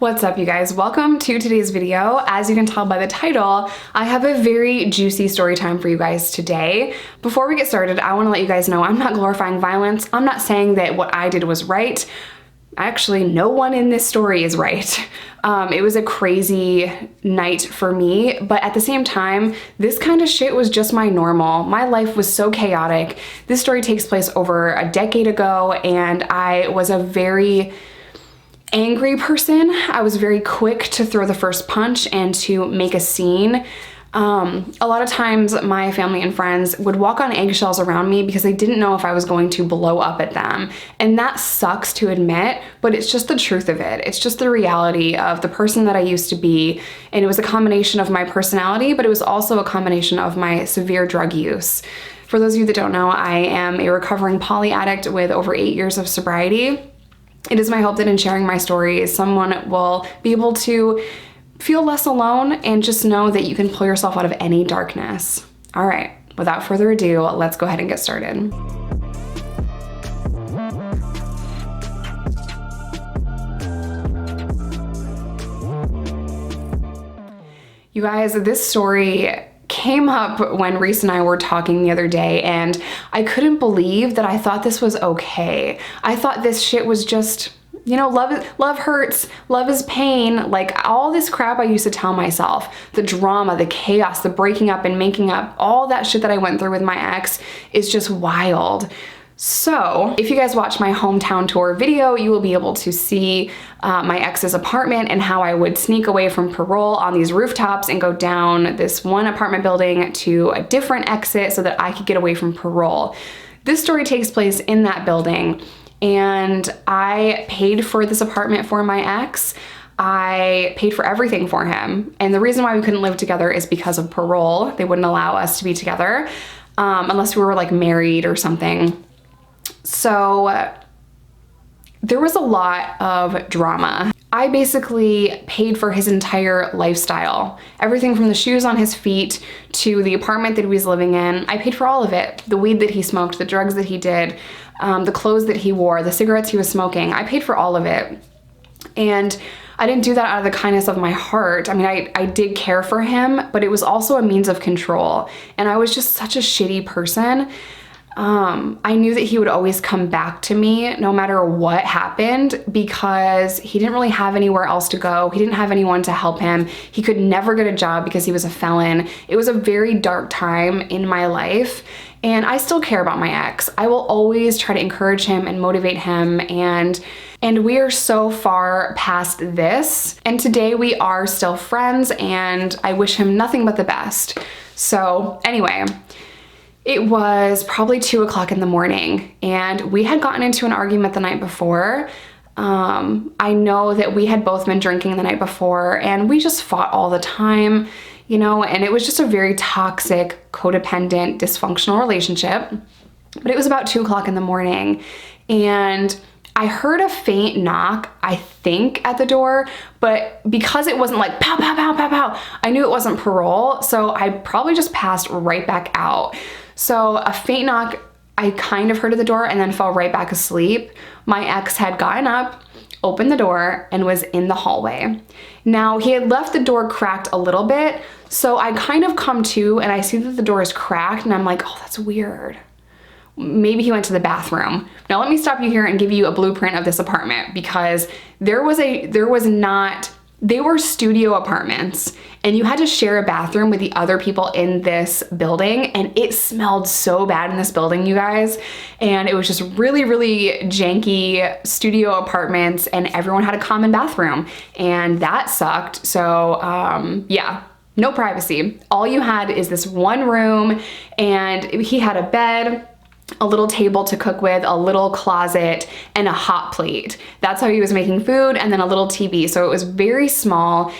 What's up, you guys? Welcome to today's video. As you can tell by the title, I have a very juicy story time for you guys today. Before we get started, I want to let you guys know I'm not glorifying violence. I'm not saying that what I did was right. Actually, no one in this story is right. It was a crazy night for me, but at the same time, this kind of shit was just my normal. My life was so chaotic. This story takes place over a decade ago, and I was a very angry person. I was very quick to throw the first punch and to make a scene. A lot of times my family and friends would walk on eggshells around me because they didn't know if I was going to blow up at them. And that sucks to admit, but it's just the truth of it. It's just the reality of the person that I used to be. And it was a combination of my personality, but it was also a combination of my severe drug use. For those of you that don't know, I am a recovering poly addict with over 8 years of sobriety. It is my hope that in sharing my story, someone will be able to feel less alone and just know that you can pull yourself out of any darkness. All right, without further ado, let's go ahead and get started. You guys, this story came up when Reese and I were talking the other day, and I couldn't believe that I thought this was okay. I thought this shit was just, you know, love hurts, love is pain, like all this crap I used to tell myself, the drama, the chaos, the breaking up and making up, all that shit that I went through with my ex is just wild. So if you guys watch my hometown tour video, you will be able to see my ex's apartment and how I would sneak away from parole on these rooftops and go down this one apartment building to a different exit so that I could get away from parole. This story takes place in that building, and I paid for this apartment for my ex. I paid for everything for him. And the reason why we couldn't live together is because of parole. They wouldn't allow us to be together unless we were like married or something. So there was a lot of drama. I basically paid for his entire lifestyle. Everything from the shoes on his feet to the apartment that he was living in. I paid for all of it. The weed that he smoked, the drugs that he did, the clothes that he wore, the cigarettes he was smoking. I paid for all of it. And I didn't do that out of the kindness of my heart. I mean, I did care for him, but it was also a means of control. And I was just such a shitty person. I knew that he would always come back to me no matter what happened because he didn't really have anywhere else to go. He didn't have anyone to help him. He could never get a job because he was a felon. It was a very dark time in my life, and I still care about my ex. I will always try to encourage him and motivate him, and we are so far past this. And today we are still friends, and I wish him nothing but the best. So anyway, it was probably 2 o'clock in the morning, and we had gotten into an argument the night before. I know that we had both been drinking the night before, and we just fought all the time, you know, and it was just a very toxic, codependent, dysfunctional relationship. But it was about 2 o'clock in the morning, and I heard a faint knock, I think, at the door, but because it wasn't like pow, pow, pow, pow, pow, I knew it wasn't parole, so I probably just passed right back out. So a faint knock, I kind of heard at the door and then fell right back asleep. My ex had gotten up, opened the door, and was in the hallway. Now, he had left the door cracked a little bit, so I kind of come to and I see that the door is cracked, and I'm like, oh, that's weird. Maybe he went to the bathroom. Now let me stop you here and give you a blueprint of this apartment, because they were studio apartments, and you had to share a bathroom with the other people in this building, and it smelled so bad in this building, you guys. And it was just really, really janky studio apartments, and everyone had a common bathroom, and that sucked. So yeah, no privacy. All you had is this one room, and he had a bed, a little table to cook with, a little closet, and a hot plate. That's how he was making food, and then a little TV. So it was very small.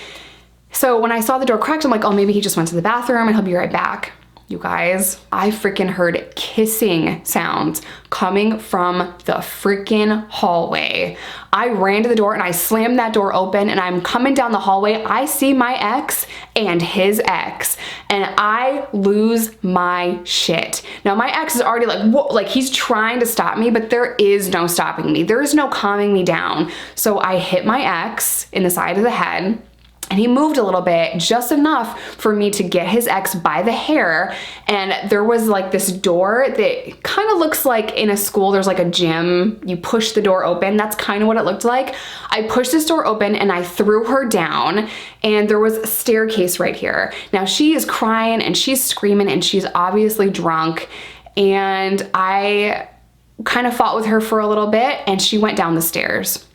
So when I saw the door cracked, I'm like, oh, maybe he just went to the bathroom and he'll be right back. You guys, I freaking heard kissing sounds coming from the freaking hallway. I ran to the door and I slammed that door open, and I'm coming down the hallway. I see my ex and his ex, and I lose my shit. Now my ex is already like, whoa, like he's trying to stop me, but there is no stopping me. There is no calming me down. So I hit my ex in the side of the head, and he moved a little bit, just enough for me to get his ex by the hair. And there was like this door that kind of looks like in a school, there's like a gym, you push the door open. That's kind of what it looked like. I pushed this door open and I threw her down, and there was a staircase right here. Now she is crying and she's screaming and she's obviously drunk. And I kind of fought with her for a little bit, and she went down the stairs.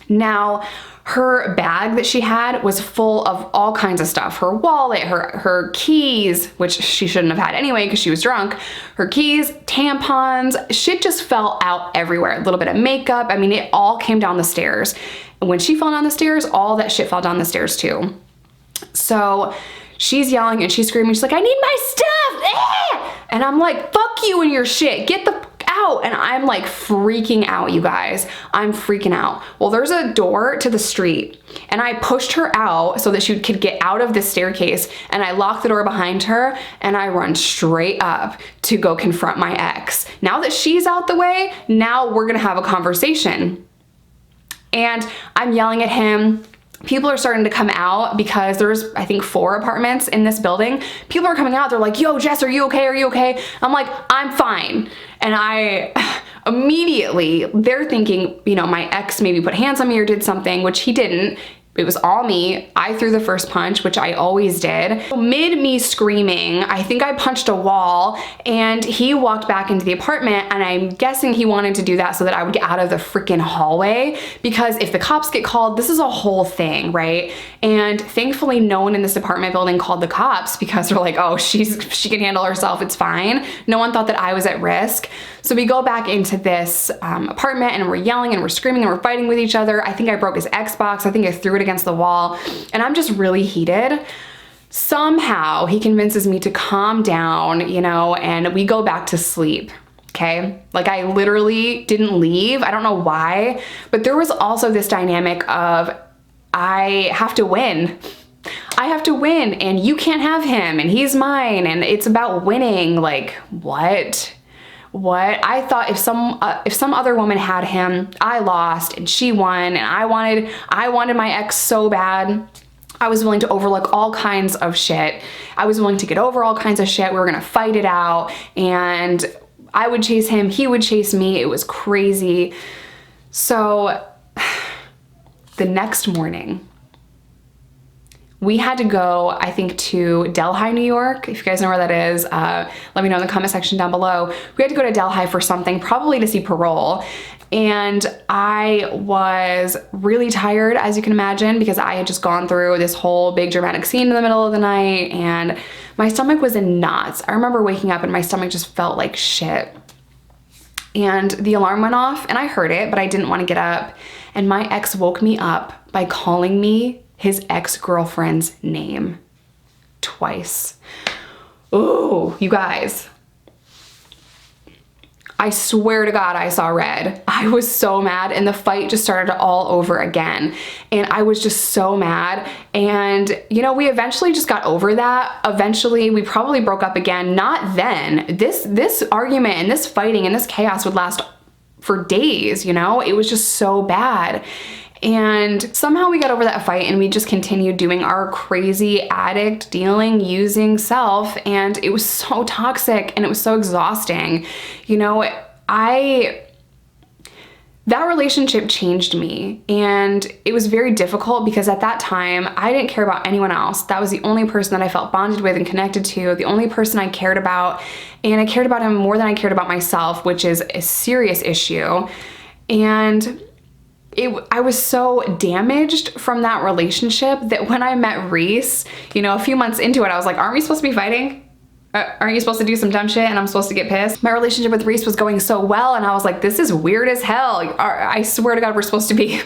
Now, her bag that she had was full of all kinds of stuff. Her wallet, her keys, which she shouldn't have had anyway because she was drunk. Her keys, tampons, shit just fell out everywhere. A little bit of makeup. I mean, it all came down the stairs. And when she fell down the stairs, all that shit fell down the stairs too. So she's yelling and she's screaming. She's like, I need my stuff. Ah! And I'm like, fuck you and your shit. Get the fuck out. And I'm like freaking out, you guys. I'm freaking out. Well, there's a door to the street, and I pushed her out so that she could get out of this staircase, and I locked the door behind her, and I run straight up to go confront my ex. Now that she's out the way, now we're gonna have a conversation. And I'm yelling at him. People are starting to come out because there's, I think, 4 apartments in this building. People are coming out. They're like, yo, Jess, are you okay? Are you okay? I'm like, I'm fine. And I immediately, they're thinking, you know, my ex maybe put hands on me or did something, which he didn't. It was all me. I threw the first punch, which I always did. Mid me screaming, I think I punched a wall, and he walked back into the apartment, and I'm guessing he wanted to do that so that I would get out of the freaking hallway, because if the cops get called, this is a whole thing, right? And thankfully no one in this apartment building called the cops, because they're like, oh, she can handle herself, it's fine. No one thought that I was at risk. So we go back into this apartment, and we're yelling and we're screaming and we're fighting with each other. I think I broke his Xbox. I think I threw it against the wall, and I'm just really heated. Somehow he convinces me to calm down, you know, and we go back to sleep. Okay. Like I literally didn't leave. I don't know why, but there was also this dynamic of I have to win. I have to win, and you can't have him, and he's mine, and it's about winning. Like what? I thought if some other woman had him, I lost and she won, and I wanted my ex so bad. I was willing to overlook all kinds of shit. I was willing to get over all kinds of shit. We were gonna fight it out, and I would chase him, he would chase me. It was crazy. So the next morning, we had to go, I think, to Delhi, New York. If you guys know where that is, let me know in the comment section down below. We had to go to Delhi for something, probably to see Parole. And I was really tired, as you can imagine, because I had just gone through this whole big dramatic scene in the middle of the night, and my stomach was in knots. I remember waking up and my stomach just felt like shit. And the alarm went off, and I heard it, but I didn't want to get up. And my ex woke me up by calling me his ex-girlfriend's name twice. Ooh, you guys. I swear to God, I saw red. I was so mad, and the fight just started all over again. And I was just so mad. And, you know, we eventually just got over that. Eventually, we probably broke up again. Not then. This argument and this fighting and this chaos would last for days, you know? It was just so bad. And somehow we got over that fight, and we just continued doing our crazy addict, dealing, using self, and it was so toxic and it was so exhausting. You know, that relationship changed me, and it was very difficult because at that time I didn't care about anyone else. That was the only person that I felt bonded with and connected to, the only person I cared about, and I cared about him more than I cared about myself, which is a serious issue. And I was so damaged from that relationship that when I met Reese, you know, a few months into it, I was like, aren't we supposed to be fighting? Aren't you supposed to do some dumb shit and I'm supposed to get pissed? My relationship with Reese was going so well, and I was like, this is weird as hell. I swear to God, we're supposed to be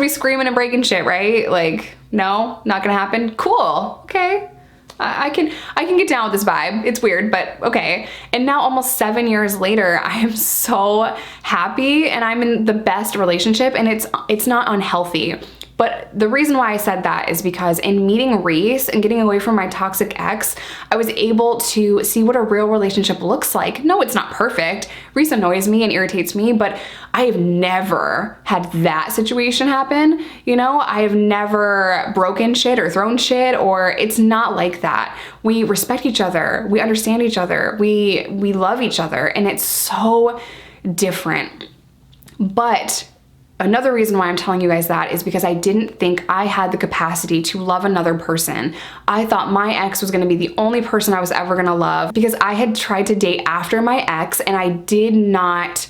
screaming and breaking shit, right? Like, no, not gonna happen. Cool, okay. I can get down with this vibe. It's weird, but okay. And now almost 7 years later, I am so happy and I'm in the best relationship, and it's not unhealthy. But the reason why I said that is because in meeting Reese and getting away from my toxic ex, I was able to see what a real relationship looks like. No, it's not perfect. Reese annoys me and irritates me, but I have never had that situation happen. You know, I have never broken shit or thrown shit, or it's not like that. We respect each other. We understand each other. We love each other, and it's so different. But another reason why I'm telling you guys that is because I didn't think I had the capacity to love another person. I thought my ex was gonna be the only person I was ever gonna love, because I had tried to date after my ex and I did not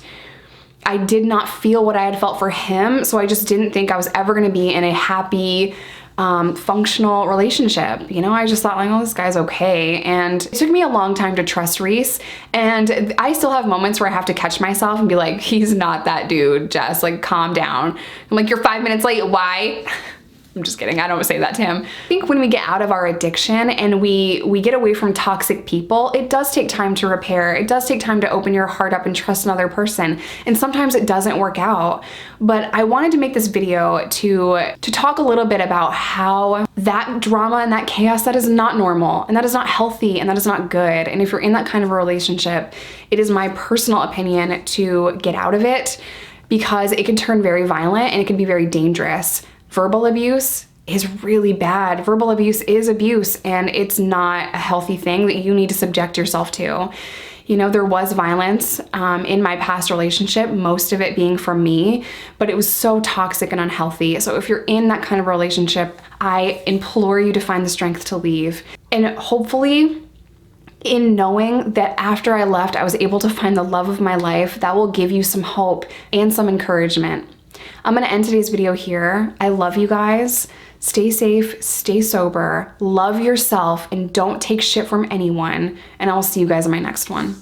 feel what I had felt for him. So I just didn't think I was ever gonna be in a happy, functional relationship. You know, I just thought like, oh, this guy's okay. And it took me a long time to trust Reese. And I still have moments where I have to catch myself and be like, he's not that dude, Jess, like calm down. I'm like, you're 5 minutes late, why? I'm just kidding, I don't say that to him. I think when we get out of our addiction and we get away from toxic people, it does take time to repair. It does take time to open your heart up and trust another person. And sometimes it doesn't work out. But I wanted to make this video to talk a little bit about how that drama and that chaos, that is not normal, and that is not healthy, and that is not good. And if you're in that kind of a relationship, it is my personal opinion to get out of it, because it can turn very violent and it can be very dangerous. Verbal abuse is really bad. Verbal abuse is abuse, and it's not a healthy thing that you need to subject yourself to. You know, there was violence in my past relationship, most of it being from me, but it was so toxic and unhealthy. So if you're in that kind of relationship, I implore you to find the strength to leave. And hopefully, in knowing that after I left, I was able to find the love of my life, that will give you some hope and some encouragement. I'm gonna end today's video here. I love you guys. Stay safe, stay sober, love yourself, and don't take shit from anyone. And I will see you guys in my next one.